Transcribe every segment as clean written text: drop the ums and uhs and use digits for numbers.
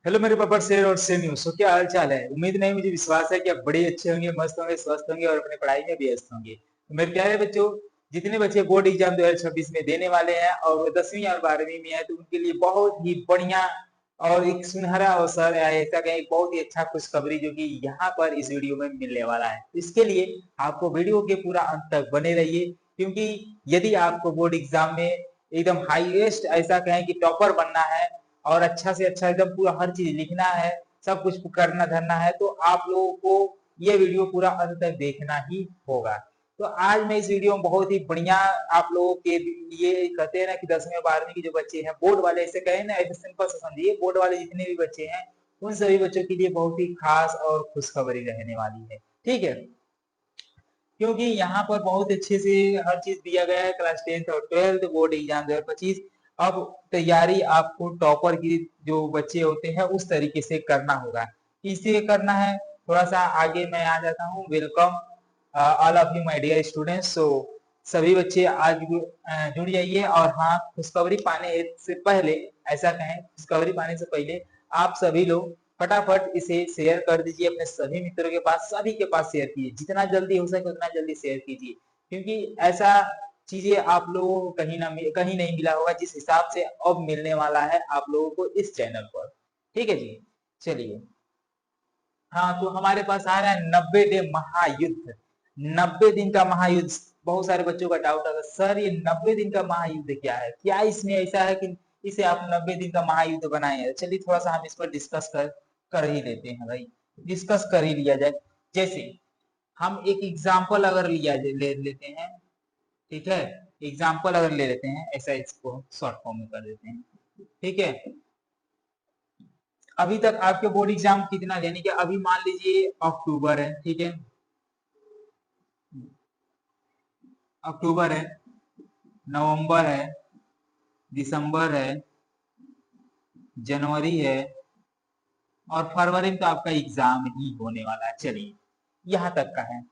Hello मेरे पापा शेर और सेम न्यूज। तो क्या हाल चाल है? उम्मीद नहीं, मुझे विश्वास है कि आप बड़े अच्छे होंगे, मस्त होंगे, स्वस्थ होंगे और अपनी पढ़ाई में व्यस्त होंगे। तो मेरे प्यारे बच्चों, जितने बच्चे बोर्ड एग्जाम 2026 में देने वाले हैं और वो 10वीं और 12वीं में है, तो उनके लिए बहुत ही बढ़िया और एक सुनहरा अवसर है, ऐसा कहें एक बहुत ही अच्छा खुशखबरी जो कि यहाँ पर इस वीडियो में मिलने वाला है। तो इसके लिए आपको वीडियो के पूरा अंत तक बने रहिए, क्योंकि यदि आपको बोर्ड एग्जाम में एकदम हाईएस्ट ऐसा कहें कि टॉपर बनना है और अच्छा से अच्छा एकदम पूरा हर चीज लिखना है, सब कुछ करना धरना है, तो आप लोगों को ये वीडियो पूरा अंत तक देखना ही होगा। तो आज मैं इस वीडियो में बहुत ही बढ़िया आप लोगों के लिए, कहते हैं ना कि 10वीं और 12वीं के जो बच्चे हैं बोर्ड वाले, ऐसे कहें ना, ऐसे सिंपल से समझिए, बोर्ड वाले जितने भी बच्चे हैं उन सभी बच्चों के लिए बहुत ही खास और खुशखबरी रहने वाली है। ठीक है, क्योंकि यहाँ पर बहुत अच्छे से हर चीज दिया गया है। क्लास 10th और 12th बोर्ड एग्जाम 2025। अब तैयारी आपको टॉपर की जो बच्चे होते हैं उस तरीके से करना होगा। किससे करना है, थोड़ा सा आगे मैं आ जाता हूँ। Welcome all of you my dear students. So सभी बच्चे आज जुड़ जाइए। और हाँ, खुशखबरी पाने से पहले, ऐसा कहें खुशखबरी पाने से पहले आप सभी लोग फटाफट इसे शेयर कर दीजिए अपने सभी मित्रों के पास, सभी के पास शेयर कीजिए, जितना जल्दी हो सके उतना जल्दी शेयर कीजिए, क्योंकि ऐसा चीजें आप लोगों को कहीं नहीं मिला होगा जिस हिसाब से अब मिलने वाला है आप लोगों को इस चैनल पर। ठीक है जी, चलिए। हाँ, तो हमारे पास आ रहा है 90 डे महायुद्ध। 90 दिन का महायुद्ध। बहुत सारे बच्चों का डाउट है, सर ये 90 दिन का महायुद्ध क्या है, क्या इसमें ऐसा है कि इसे आप 90 दिन का महायुद्ध बनाए हैं? चलिए थोड़ा सा हम इस पर डिस्कस कर ही लेते हैं भाई, डिस्कस कर ही लिया जाए। जैसे हम एक एग्जाम्पल अगर ले लेते हैं, ठीक है, एग्जाम्पल अगर ले लेते हैं, ऐसा इसको शॉर्ट फॉर्म में कर देते हैं। ठीक है, अभी तक आपके बोर्ड एग्जाम कितना, यानी कि अभी मान लीजिए अक्टूबर है, ठीक है, अक्टूबर है, नवंबर है, दिसंबर है, जनवरी है और फरवरी में तो आपका एग्जाम ही होने वाला है। चलिए यहाँ तक का है,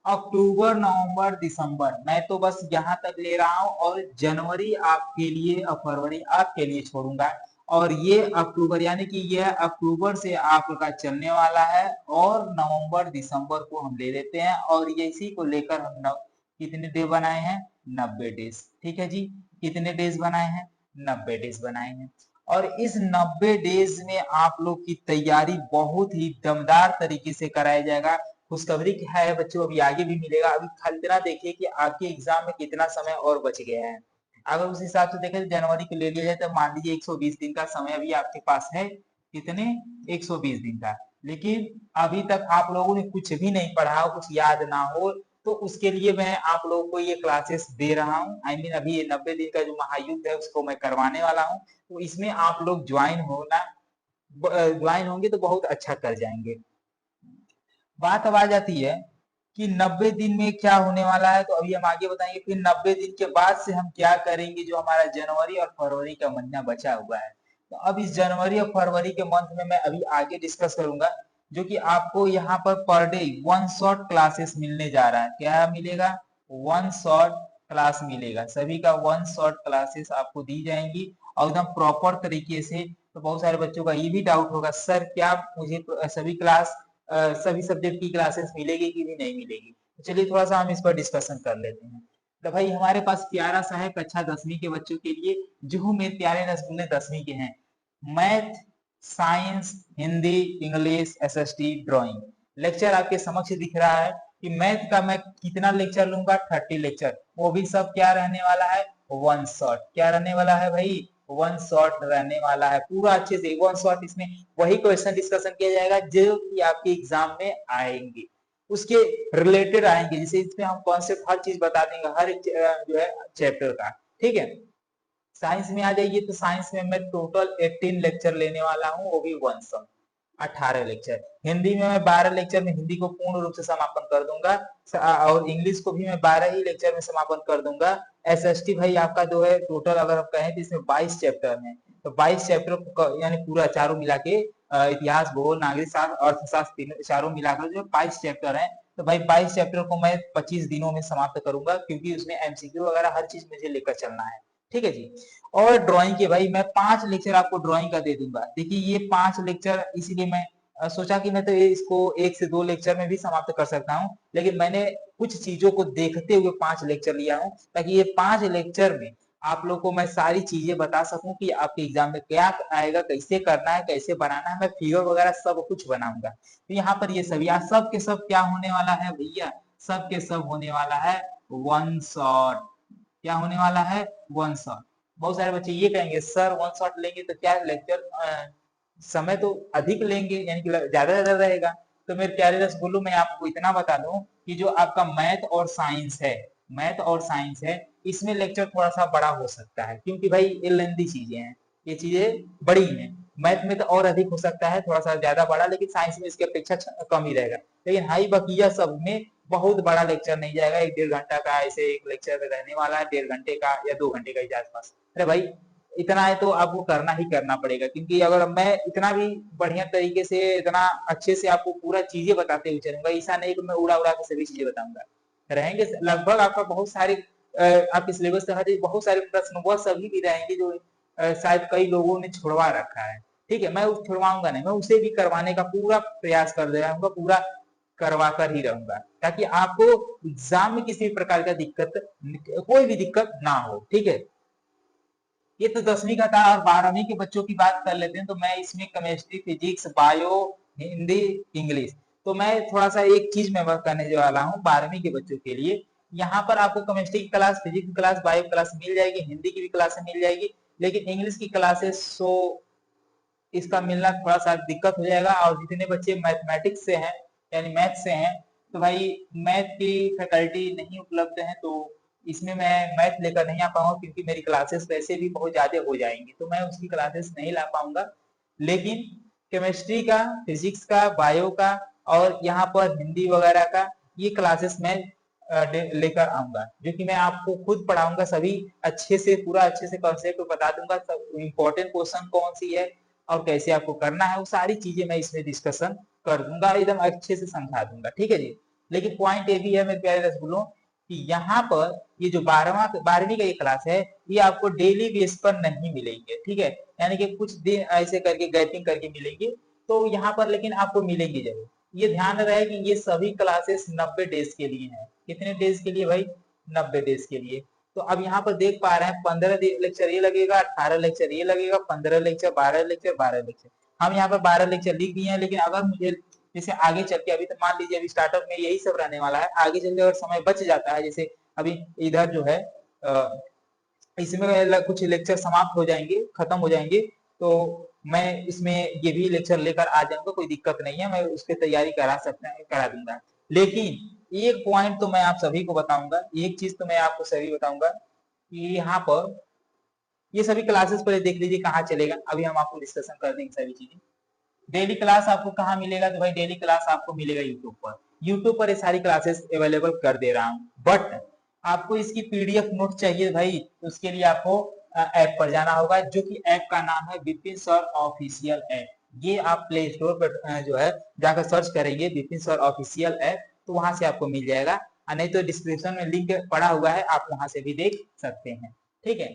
अक्टूबर नवंबर दिसंबर मैं तो बस यहाँ तक ले रहा हूँ, और जनवरी आपके लिए और फरवरी आपके लिए छोड़ूंगा। और ये अक्टूबर, यानी कि यह अक्टूबर से आपका चलने वाला है, और नवंबर दिसंबर को हम ले लेते हैं, और ये इसी को लेकर हम कितने डे बनाए हैं, 90 डेज। ठीक है जी, कितने डेज बनाए हैं, 90 डेज बनाए हैं। और इस 90 डेज में आप लोग की तैयारी बहुत ही दमदार तरीके से कराया जाएगा। खुशखबरी क्या है बच्चों, अभी आगे भी मिलेगा। अभी खाली इतना देखिए कि आपके एग्जाम में कितना समय और बच गया है। अगर उस हिसाब से देखें तो जनवरी को ले लिया जाए तो मान लीजिए 120 दिन का समय अभी आपके पास है। कितने, 120 दिन का। लेकिन अभी तक आप लोगों ने कुछ भी नहीं पढ़ा हो, कुछ याद ना हो, तो उसके लिए मैं आप लोगों को ये क्लासेस दे रहा हूँ। आई मीन अभी ये 90 दिन का जो महायुद्ध है उसको मैं करवाने वाला हूँ। तो इसमें आप लोग ज्वाइन होंगे तो बहुत अच्छा कर जाएंगे। बात अब आ जाती है कि 90 दिन में क्या होने वाला है, तो अभी हम आगे बताएंगे। फिर 90 दिन के बाद से हम क्या करेंगे, जो हमारा जनवरी और फरवरी का महीना बचा हुआ है। तो अब इस जनवरी और फरवरी के मंथ में मैं अभी आगे डिस्कस करूंगा, जो कि आपको यहाँ per day one shot classes मिलने जा रहा है। क्या मिलेगा, वन शॉट क्लास मिलेगा, सभी का वन शॉट क्लासेस आपको दी जाएंगी और एकदम प्रॉपर तरीके से। तो बहुत सारे बच्चों का ये भी डाउट होगा, सर क्या मुझे सभी क्लास सभी सब्जेक्ट की क्लासेस मिलेगी कि भी नहीं मिलेगी? तो चलिए थोड़ा सा हम इस पर डिस्कशन कर लेते हैं। तो भाई हमारे पास प्यारा सा है कक्षा 10वीं के बच्चों के लिए, जो मेरे प्यारे नस्ल 10वीं के हैं। Math, science, Hindi, English, SST, drawing. Lecture आपके समक्ष दिख रहा है कि मैथ का मैं कितना लेक्चर लूंगा, 30 लेक्चर। वो भी सब क्या रहने वाला है, वन शॉट। क्या रहने वाला है भाई, वन शॉट रहने वाला है, पूरा अच्छे से वन शॉट। इसमें वही क्वेश्चन डिस्कशन किया जाएगा जो कि आपके एग्जाम में आएंगे, उसके रिलेटेड आएंगे। जैसे इसमें हम कॉन्सेप्ट हर चीज बता देंगे, हर एक जो है चैप्टर का। ठीक है, साइंस में आ जाइए तो साइंस में मैं टोटल 18 लेक्चर लेने वाला हूँ, वो भी वन शॉट, 18 लेक्चर। हिंदी में मैं 12 लेक्चर में हिंदी को पूर्ण रूप से समापन कर दूंगा, और इंग्लिश को भी मैं 12 ही लेक्चर में समापन कर दूंगा। एसएसटी भाई आपका जो है टोटल अगर हम कहें तो इसमें 22 चैप्टर है। तो 22 चैप्टर यानी पूरा चारों मिला के, इतिहास, भूगोल, नागरिक शास्त्र, अर्थशास्त्र, चारों मिलाकर जो 22 चैप्टर है। तो भाई 22 चैप्टर को मैं 25 दिनों में समाप्त करूंगा, क्योंकि उसमें एमसीक्यू वगैरह हर चीज मुझे लेकर चलना है। ठीक है जी। और ड्राइंग के भाई मैं 5 लेक्चर आपको ड्राइंग का दे दूंगा। देखिए ये 5 लेक्चर इसीलिए मैं सोचा कि मैं तो इसको 1 से 2 लेक्चर में भी समाप्त कर सकता हूँ, लेकिन मैंने कुछ चीजों को देखते हुए 5 लेक्चर लिया हूँ, ताकि ये 5 लेक्चर में आप लोग को मैं सारी चीजें बता सकूं कि आपके एग्जाम में क्या आएगा, कैसे करना है, कैसे बनाना है। मैं फिगर वगैरह सब कुछ बनाऊंगा। तो यहाँ पर ये सभी आज सब के सब क्या होने वाला है भैया, सब के सब होने वाला है वन शॉट। क्या होने वाला है, वन शॉट। बहुत सारे बच्चे ये कहेंगे सर वन शॉट लेंगे तो क्या लेक्चर समय तो अधिक लेंगे, यानी कि ज्यादा ज्यादा रहेगा। तो मेरे प्यारे रसगुल्लू मैं आपको इतना बता दूं कि जो आपका मैथ और साइंस है, मैथ और साइंस है, इसमें लेक्चर थोड़ा सा बड़ा हो सकता है, क्योंकि भाई ये लेंदी चीजें हैं, ये चीजें बड़ी हैं। मैथ में तो और अधिक हो सकता है, थोड़ा सा ज्यादा बड़ा, लेकिन साइंस में इसके अपेक्षा कम ही रहेगा। लेकिन हाई बकिया सब में बहुत बड़ा लेक्चर नहीं जाएगा, 1-1.5 घंटा का ऐसे एक लेक्चर रहने वाला है, 1.5 घंटे का या 2 घंटे का ही आसपास। अरे भाई इतना है तो आपको करना ही करना पड़ेगा, क्योंकि अगर मैं इतना भी बढ़िया तरीके से इतना अच्छे से आपको पूरा चीजें बताते हुए चलूंगा, ऐसा नहीं कि मैं उड़ा उड़ा के सभी चीजें बताऊंगा। रहेंगे लगभग आपका बहुत सारे आपके सिलेबस से बहुत सारे प्रश्न वह सभी भी रहेंगे जो शायद कई लोगों ने छुड़वा रखा है। ठीक है, मैं उस छुड़वाऊंगा नहीं, मैं उसे भी करवाने का पूरा प्रयास कर दे रहूंगा, पूरा करवा कर ही रहूंगा, ताकि आपको एग्जाम में किसी प्रकार का दिक्कत, कोई भी दिक्कत ना हो। ठीक है, ये तो 10वीं का था। और 12वीं के बच्चों की बात कर लेते हैं, तो मैं इसमें chemistry, physics, bio, Hindi, English, तो मैं थोड़ा सा एक चीज मैं करने वाला हूँ 12वीं के बच्चों के लिए। यहाँ पर आपको केमिस्ट्री की क्लास, फिजिक्स की क्लास, बायो की क्लास मिल जाएगी, हिंदी की भी क्लास मिल जाएगी, लेकिन इंग्लिश की क्लासेस सो इसका मिलना थोड़ा सा दिक्कत हो जाएगा। और जितने बच्चे मैथमेटिक्स से हैं, यानी मैथ से हैं, तो भाई मैथ की फैकल्टी नहीं उपलब्ध है, तो इसमें मैं मैथ लेकर नहीं आ पाऊंगा, क्योंकि मेरी क्लासेस वैसे भी बहुत ज्यादा हो जाएंगी, तो मैं उसकी क्लासेस नहीं ला पाऊंगा। लेकिन केमिस्ट्री का, फिजिक्स का, बायो का और यहाँ पर हिंदी वगैरह का ये क्लासेस मैं लेकर आऊंगा, जो कि मैं आपको खुद पढ़ाऊंगा, सभी अच्छे से, पूरा अच्छे से कॉन्सेप्ट बता दूंगा, सब इंपॉर्टेंट क्वेश्चन कौन सी है और कैसे आपको करना है, वो सारी चीजें मैं इसमें डिस्कशन कर दूंगा, एकदम अच्छे से समझा दूंगा। ठीक है जी। लेकिन पॉइंट ये भी है मेरे प्यारे रसगुल्लों कि यहाँ पर ये जो 12वीं का ये क्लास है, ये आपको डेली बेस पर नहीं मिलेंगे। ठीक है, यानी कि कुछ दिन ऐसे करके गैपिंग करके मिलेंगे, तो यहाँ पर लेकिन आपको मिलेंगे जरूर। ये ध्यान रहे कि ये सभी क्लासेस 90 डेज के लिए हैं। कितने डेज के लिए भाई, 90 डेज के लिए। तो अब यहाँ पर देख पा रहे हैं 15 लेक्चर ये लगेगा, 18 लेक्चर ये लगेगा, 15 लेक्चर, 12 लेक्चर, 12 लेक्चर। हम यहाँ पर 12 लेक्चर लिख दिए हैं, लेकिन अगर मुझे जैसे आगे चल के, अभी तो मान लीजिए अभी स्टार्टअप में यही सब रहने वाला है, आगे चल के अगर समय बच जाता है, जैसे अभी इधर जो है इसमें कुछ लेक्चर समाप्त हो जाएंगे, खत्म हो जाएंगे, तो मैं इसमें ये भी लेक्चर लेकर आ जाऊंगा, कोई दिक्कत नहीं है, मैं उसकी तैयारी करा दूंगा। लेकिन एक पॉइंट तो मैं आप सभी को बताऊंगा, एक चीज तो मैं आपको सभी बताऊंगा कि यहाँ पर ये सभी क्लासेस पहले देख लीजिए कहाँ चलेगा, अभी हम आपको डिस्कशन कर देंगे सभी चीजें। डेली क्लास आपको कहाँ मिलेगा, तो भाई डेली क्लास आपको मिलेगा यूट्यूब पर। यूट्यूब पर ये सारी क्लासेस अवेलेबल कर दे रहा हूँ, बट आपको इसकी पीडीएफ नोट चाहिए भाई, तो उसके लिए आपको ऐप पर जाना होगा, जो कि ऐप का नाम है विपिन सर ऑफिशियल ऐप। ये आप प्ले स्टोर पर जो है जाकर सर्च करेंगे विपिन सर ऑफिशियल ऐप, तो वहां से आपको मिल जाएगा, नहीं तो डिस्क्रिप्शन में लिंक पड़ा हुआ है, आप वहां से भी देख सकते हैं। ठीक है,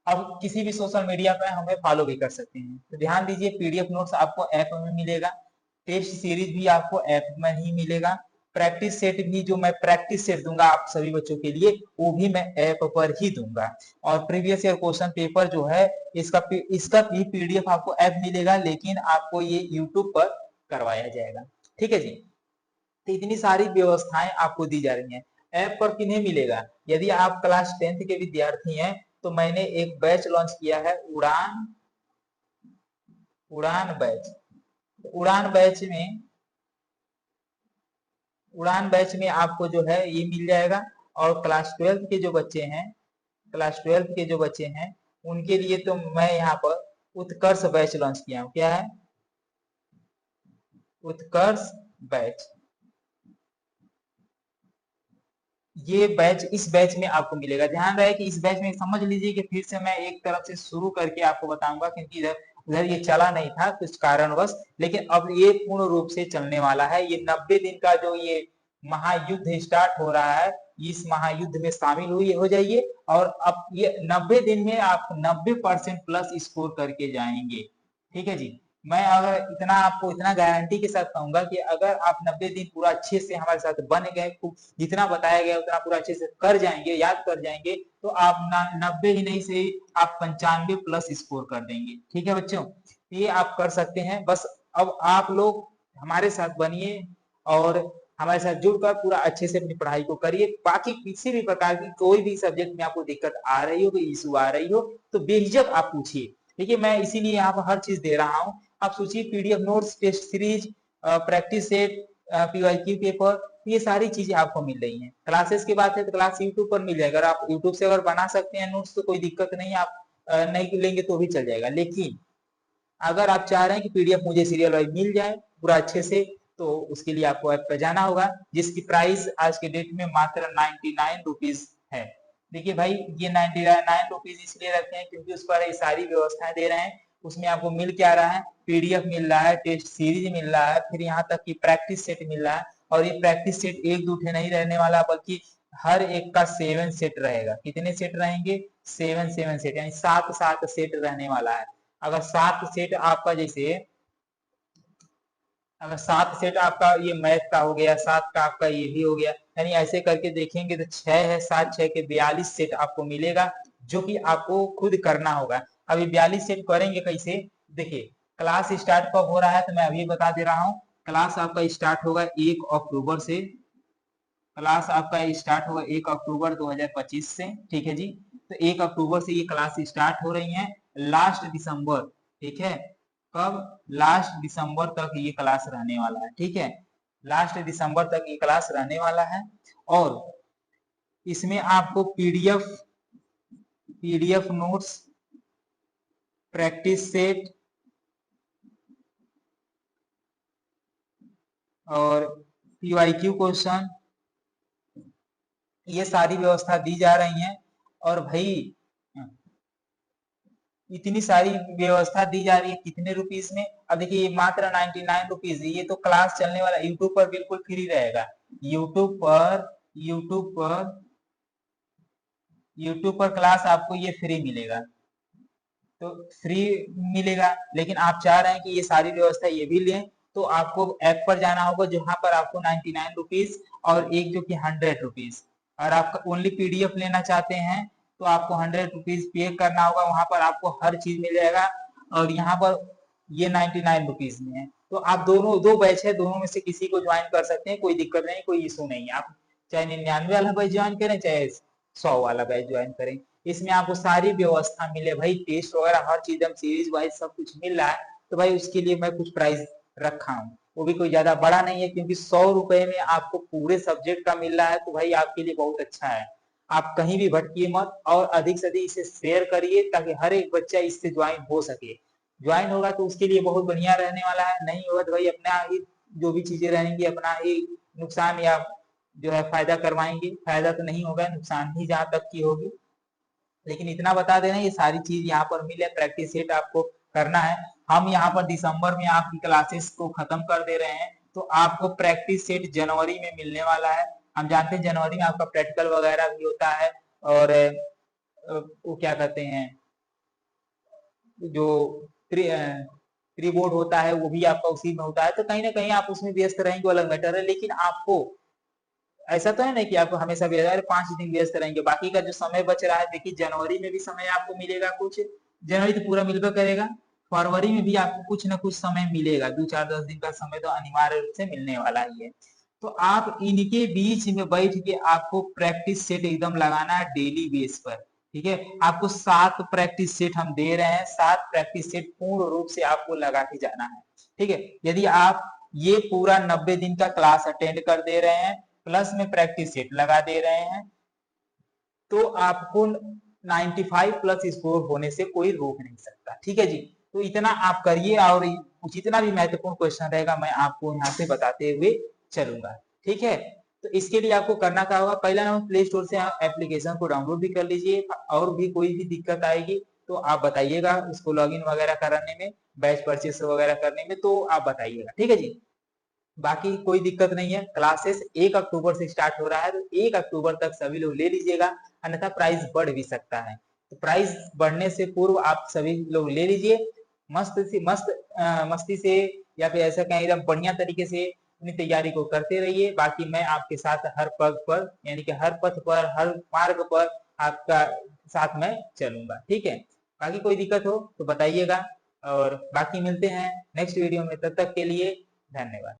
अब किसी भी सोशल मीडिया पे हमें फॉलो भी कर सकते हैं। तो ध्यान दीजिए, पीडीएफ नोट्स आपको ऐप में मिलेगा, टेस्ट सीरीज भी आपको ऐप में ही मिलेगा, प्रैक्टिस सेट भी जो मैं प्रैक्टिस सेट दूंगा आप सभी बच्चों के लिए, वो भी मैं ऐप पर ही दूंगा। और प्रीवियस ईयर क्वेश्चन पेपर जो है इसका भी पीडीएफ आपको ऐप मिलेगा, लेकिन आपको ये यूट्यूब पर करवाया जाएगा। ठीक है जी। तो इतनी सारी व्यवस्थाएं आपको दी जा रही हैं। ऐप पर किन्हें मिलेगा, यदि आप क्लास 10th के विद्यार्थी हैं, तो मैंने एक बैच लॉन्च किया है, उड़ान उड़ान बैच। उड़ान बैच में उड़ान बैच में आपको जो है ये मिल जाएगा। और क्लास 12th के जो बच्चे हैं, क्लास 12th के जो बच्चे हैं, उनके लिए तो मैं यहाँ पर उत्कर्ष बैच लॉन्च किया हूँ। क्या है, उत्कर्ष बैच। ये बैच, इस बैच में आपको मिलेगा। ध्यान रहे कि इस बैच में समझ लीजिए कि फिर से मैं एक तरफ से शुरू करके आपको बताऊंगा, क्योंकि इधर उधर ये चला नहीं था कुछ कारणवश, लेकिन अब ये पूर्ण रूप से चलने वाला है। ये 90 दिन का जो ये महायुद्ध स्टार्ट हो रहा है, इस महायुद्ध में शामिल हुई हो जाइए और अब ये 90 दिन में आप 90% प्लस स्कोर करके जाएंगे। ठीक है जी। मैं अगर इतना आपको इतना गारंटी के साथ कहूंगा कि अगर आप 90 दिन पूरा अच्छे से हमारे साथ बन गए, जितना बताया गया उतना पूरा अच्छे से कर जाएंगे, याद कर जाएंगे, तो आप 90 ही नहीं से आप 95 प्लस स्कोर कर देंगे। ठीक है बच्चों, ये आप कर सकते हैं। बस अब आप लोग हमारे साथ बनिए और हमारे साथ जुड़कर पूरा अच्छे से अपनी पढ़ाई को करिए। बाकी किसी भी प्रकार की कोई भी सब्जेक्ट में आपको दिक्कत आ रही हो, कोई इशू आ रही हो, तो बेझिझक आप पूछिए। देखिए मैं इसीलिए यहाँ पर हर चीज दे रहा हूँ। आप सोचिए PDF notes, test series, practice set, PYQ paper, ये सारी चीजें आपको मिल रही हैं। क्लासेस की बात है तो क्लास यूट्यूब पर मिल जाएगा। अगर आप यूट्यूब से अगर बना सकते हैं नोट्स तो कोई दिक्कत नहीं, आप नहीं लेंगे तो भी चल जाएगा। लेकिन अगर आप चाह रहे हैं कि पीडीएफ मुझे सीरियल वाइज मिल जाए पूरा अच्छे से, तो उसके लिए आपको ऐप पर जाना होगा, जिसकी प्राइस आज के डेट में मात्र 99 रुपीज है। देखिए भाई ये 99 रुपीज इसलिए रखते हैं क्योंकि उस पर ये सारी व्यवस्थाएं दे रहे हैं। उसमें आपको मिल क्या रहा है, पीडीएफ मिल रहा है, टेस्ट सीरीज मिल रहा है, फिर यहाँ तक की प्रैक्टिस सेट मिल रहा है। और ये प्रैक्टिस सेट एक दो ठे नहीं रहने वाला, बल्कि हर एक का 7 सेट रहेगा। कितने सेट रहेंगे, 7 सेट, यानी 7 सेट रहने वाला है। अगर 7 सेट आपका, जैसे अगर 7 सेट आपका ये मैथ का हो गया, 7 का आपका ये भी हो गया, यानी ऐसे करके देखेंगे तो 6 है, 7 6 के 42 सेट आपको मिलेगा, जो कि आपको खुद करना होगा। अभी 42 सेट करेंगे कैसे, देखिए क्लास स्टार्ट कब हो रहा है तो मैं अभी बता दे रहा हूँ। क्लास आपका स्टार्ट होगा 1 अक्टूबर से। क्लास आपका स्टार्ट होगा 1 अक्टूबर 2025 से। ठीक है जी। तो 1 अक्टूबर से ये क्लास स्टार्ट हो रही है, लास्ट दिसंबर, ठीक है, कब, लास्ट दिसंबर तक ये क्लास रहने वाला है। ठीक है, लास्ट दिसंबर तक ये क्लास रहने वाला है। और इसमें आपको पीडीएफ नोट्स, प्रैक्टिस सेट और पीवाईक्यू क्वेश्चन, ये सारी व्यवस्था दी जा रही है। और भाई इतनी सारी व्यवस्था दी जा रही है कितने रुपीस में, अब देखिए ये मात्र 99 रुपीज। ये तो क्लास चलने वाला यूट्यूब पर बिल्कुल फ्री रहेगा। यूट्यूब पर क्लास आपको ये फ्री मिलेगा, तो फ्री मिलेगा। लेकिन आप चाह रहे हैं कि ये सारी व्यवस्था ये भी लें, तो आपको ऐप पर जाना होगा, जहां पर आपको 99 रुपीज और एक जो कि 100 रुपीज। और आप ओनली पीडीएफ लेना चाहते हैं तो आपको 100 रुपीज पे करना होगा, वहां पर आपको हर चीज मिल जाएगा। और यहाँ पर ये 99 रुपीज में है। तो आप दोनों, दो बैच है, दोनों में से किसी को ज्वाइन कर सकते हैं, कोई दिक्कत नहीं, कोई इशू नहीं है। आप चाहे 99 वाला बैच ज्वाइन करें, चाहे 100 वाला बैच ज्वाइन करें, इसमें आपको सारी व्यवस्था मिले भाई, टेस्ट वगैरह हर चीज हम सीरीज वाइज सब कुछ मिल रहा है। तो भाई उसके लिए मैं कुछ प्राइस रखा हूँ, वो भी कोई ज्यादा बड़ा नहीं है, क्योंकि 100 रुपए में आपको पूरे सब्जेक्ट का मिल रहा है, तो भाई आपके लिए बहुत अच्छा है। आप कहीं भी भटकिए मत और अधिक से अधिक इसे शेयर करिए, ताकि हर एक बच्चा इससे ज्वाइन हो सके। ज्वाइन होगा तो उसके लिए बहुत बढ़िया रहने वाला है, नहीं होगा तो भाई अपना ही जो भी चीजें रहेंगी अपना ही नुकसान या जो है फायदा करवाएंगे। फायदा तो नहीं होगा, नुकसान ही जहां तक की होगी। लेकिन इतना बता देना, ये सारी चीज यहाँ पर मिले, प्रैक्टिस सेट आपको करना है। हम यहाँ पर दिसंबर में आपकी क्लासेस को खत्म कर दे रहे हैं, तो आपको प्रैक्टिस सेट जनवरी में मिलने वाला है। हम जानते हैं जनवरी में आपका प्रैक्टिकल वगैरह भी होता है, और वो क्या कहते हैं, जो प्री बोर्ड होता है वो भी आपका उसी में होता है। तो कहीं ना कहीं आप उसमें व्यस्त रहेंगे, वो अलग मैटर है। लेकिन आपको ऐसा तो है ना कि आपको हमेशा 5 दिन व्यस्त रहेंगे, बाकी का जो समय बच रहा है, देखिए जनवरी में भी समय आपको मिलेगा कुछ, जनवरी तो पूरा मिलकर करेगा, फरवरी में भी आपको कुछ ना कुछ समय मिलेगा, 2 4 10 दिन का समय तो अनिवार्य रूप से मिलने वाला ही है। तो आप इनके बीच में बैठ के आपको प्रैक्टिस सेट एकदम लगाना है डेली बेस पर। ठीक है, आपको 7 प्रैक्टिस सेट हम दे रहे हैं, 7 प्रैक्टिस सेट पूर्ण रूप से आपको लगा के जाना है। ठीक है, यदि आप ये पूरा 90 दिन का क्लास अटेंड कर दे रहे हैं, प्लस में प्रैक्टिस सेट लगा दे रहे हैं, तो आपको 95 प्लस स्कोर होने से कोई रोक नहीं सकता। ठीक है जी, तो इतना आप करिए, और जितना भी महत्वपूर्ण क्वेश्चन रहेगा मैं आपको यहाँ से बताते हुए चलूंगा। ठीक है, तो इसके लिए आपको करना क्या होगा, पहला नंबर प्ले स्टोर से आप एप्लीकेशन को डाउनलोड भी कर लीजिए, और भी कोई भी दिक्कत आएगी तो आप बताइएगा, उसको लॉगिन वगैरह कराने में, बैच परचेस वगैरह करने में, तो आप बताइएगा। ठीक है जी। बाकी कोई दिक्कत नहीं है। क्लासेस 1 अक्टूबर से स्टार्ट हो रहा है, तो 1 अक्टूबर तक सभी लोग ले लीजिएगा, अन्यथा प्राइस बढ़ भी सकता है। तो प्राइस बढ़ने से पूर्व आप सभी लोग ले लीजिए, मस्ती से, या फिर ऐसा कहें एकदम बढ़िया तरीके से अपनी तैयारी को करते रहिए। बाकी मैं आपके साथ हर पग पर, यानी कि हर पथ पर, हर मार्ग पर आपका साथ में चलूंगा, ठीक है। बाकी कोई दिक्कत हो तो बताइएगा, और बाकी मिलते हैं नेक्स्ट वीडियो में। तब तक के लिए धन्यवाद।